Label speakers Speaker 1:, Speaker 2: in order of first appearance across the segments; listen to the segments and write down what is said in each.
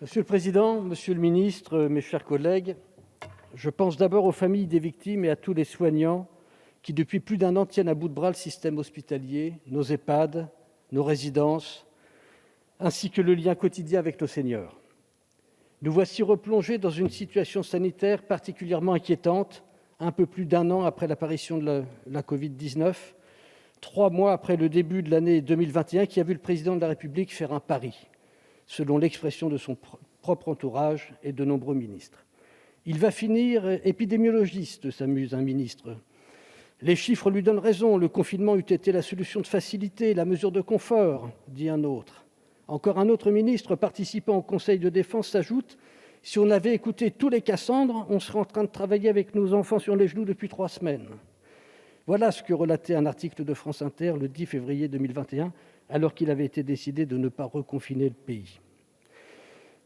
Speaker 1: Monsieur le président, monsieur le ministre, mes chers collègues, je pense d'abord aux familles des victimes et à tous les soignants qui, depuis plus d'un an, tiennent à bout de bras le système hospitalier, nos EHPAD, nos résidences, ainsi que le lien quotidien avec nos seniors. Nous voici replongés dans une situation sanitaire particulièrement inquiétante, un peu plus d'un an après l'apparition de la Covid-19, 3 mois après le début de l'année 2021 qui a vu le président de la République faire un pari, selon l'expression de son propre entourage et de nombreux ministres. Il va finir épidémiologiste, s'amuse un ministre. Les chiffres lui donnent raison, le confinement eût été la solution de facilité, la mesure de confort, dit un autre. Encore un autre ministre participant au Conseil de défense s'ajoute : si on avait écouté tous les Cassandres, on serait en train de travailler avec nos enfants sur les genoux depuis 3 semaines. Voilà ce que relatait un article de France Inter le 10 février 2021, alors qu'il avait été décidé de ne pas reconfiner le pays.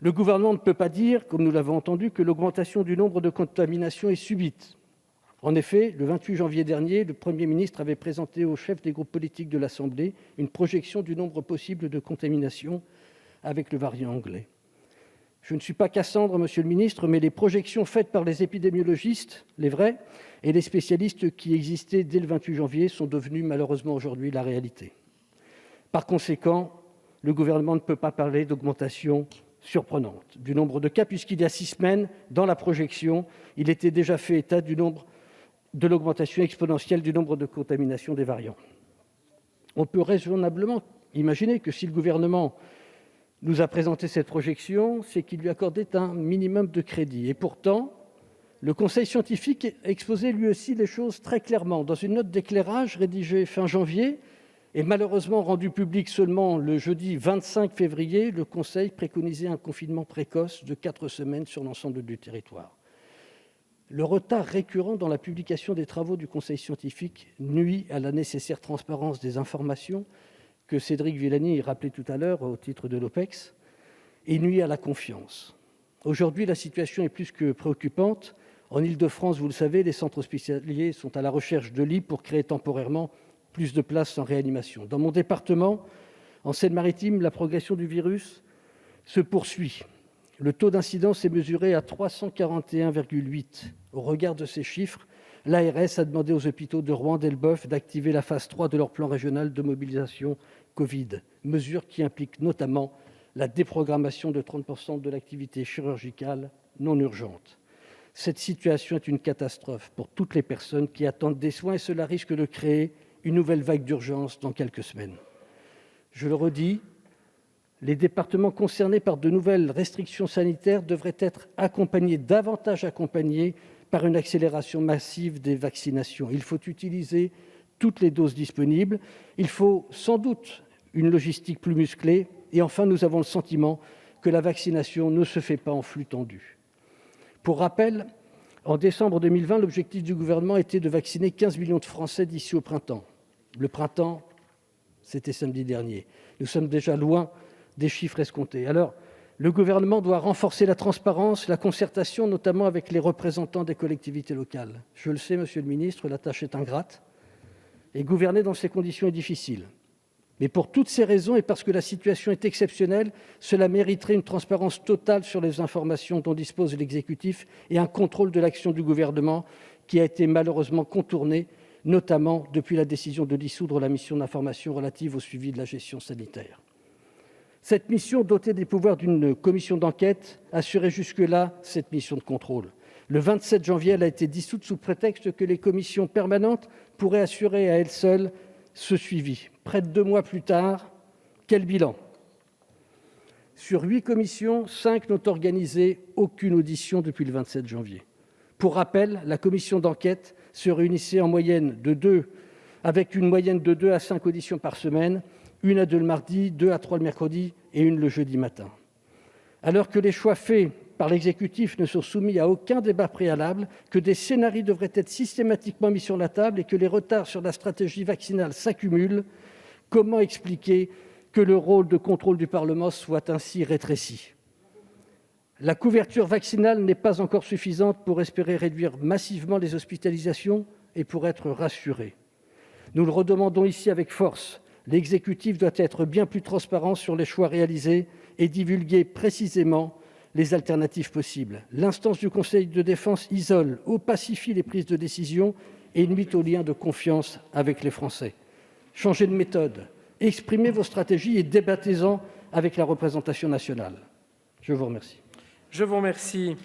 Speaker 1: Le gouvernement ne peut pas dire, comme nous l'avons entendu, que l'augmentation du nombre de contaminations est subite. En effet, le 28 janvier dernier, le Premier ministre avait présenté aux chefs des groupes politiques de l'Assemblée une projection du nombre possible de contaminations avec le variant anglais. Je ne suis pas Cassandre, monsieur le ministre, mais les projections faites par les épidémiologistes, les vrais, et les spécialistes qui existaient dès le 28 janvier sont devenues malheureusement aujourd'hui la réalité. Par conséquent, le gouvernement ne peut pas parler d'augmentation surprenante du nombre de cas, puisqu'il y a 6 semaines, dans la projection, il était déjà fait état de l'augmentation exponentielle du nombre de contaminations des variants. On peut raisonnablement imaginer que si le gouvernement nous a présenté cette projection, c'est qu'il lui accordait un minimum de crédit. Et pourtant, le Conseil scientifique exposait lui aussi les choses très clairement. Dans une note d'éclairage rédigée fin janvier et malheureusement rendue publique seulement le jeudi 25 février, le Conseil préconisait un confinement précoce de 4 semaines sur l'ensemble du territoire. Le retard récurrent dans la publication des travaux du Conseil scientifique nuit à la nécessaire transparence des informations que Cédric Villani rappelait tout à l'heure au titre de l'OPEX et nuit à la confiance. Aujourd'hui, la situation est plus que préoccupante. En Île-de-France, vous le savez, les centres hospitaliers sont à la recherche de lits pour créer temporairement plus de places en réanimation. Dans mon département, en Seine-Maritime, la progression du virus se poursuit. Le taux d'incidence est mesuré à 341,8. Au regard de ces chiffres, l'ARS a demandé aux hôpitaux de Rouen, d'Elbeuf d'activer la phase 3 de leur plan régional de mobilisation Covid, mesure qui implique notamment la déprogrammation de 30% de l'activité chirurgicale non urgente. Cette situation est une catastrophe pour toutes les personnes qui attendent des soins et cela risque de créer une nouvelle vague d'urgence dans quelques semaines. Je le redis, les départements concernés par de nouvelles restrictions sanitaires devraient être davantage accompagnés par une accélération massive des vaccinations. Il faut utiliser toutes les doses disponibles. Il faut sans doute une logistique plus musclée. Et enfin, nous avons le sentiment que la vaccination ne se fait pas en flux tendu. Pour rappel, en décembre 2020, l'objectif du gouvernement était de vacciner 15 millions de Français d'ici au printemps. Le printemps, c'était samedi dernier. Nous sommes déjà loin des chiffres escomptés. Alors, le gouvernement doit renforcer la transparence, la concertation, notamment avec les représentants des collectivités locales. Je le sais, monsieur le ministre, la tâche est ingrate et gouverner dans ces conditions est difficile. Mais pour toutes ces raisons et parce que la situation est exceptionnelle, cela mériterait une transparence totale sur les informations dont dispose l'exécutif et un contrôle de l'action du gouvernement qui a été malheureusement contourné, notamment depuis la décision de dissoudre la mission d'information relative au suivi de la gestion sanitaire. Cette mission, dotée des pouvoirs d'une commission d'enquête, assurait jusque-là cette mission de contrôle. Le 27 janvier, elle a été dissoute sous prétexte que les commissions permanentes pourraient assurer à elles seules ce suivi. Près de 2 mois plus tard, quel bilan ? Sur 8 commissions, 5 n'ont organisé aucune audition depuis le 27 janvier. Pour rappel, la commission d'enquête se réunissait avec une moyenne de 2 à 5 auditions par semaine, 1 à 2 le mardi, 2 à 3 le mercredi et 1 le jeudi matin. Alors que les choix faits par l'exécutif ne sont soumis à aucun débat préalable, que des scénarios devraient être systématiquement mis sur la table et que les retards sur la stratégie vaccinale s'accumulent, comment expliquer que le rôle de contrôle du Parlement soit ainsi rétréci ? La couverture vaccinale n'est pas encore suffisante pour espérer réduire massivement les hospitalisations et pour être rassurés. Nous le redemandons ici avec force. L'exécutif doit être bien plus transparent sur les choix réalisés et divulguer précisément les alternatives possibles. L'instance du Conseil de défense isole, opacifie les prises de décision et nuit au lien de confiance avec les Français. Changez de méthode, exprimez vos stratégies et débattez-en avec la représentation nationale. Je vous remercie.
Speaker 2: Je vous remercie.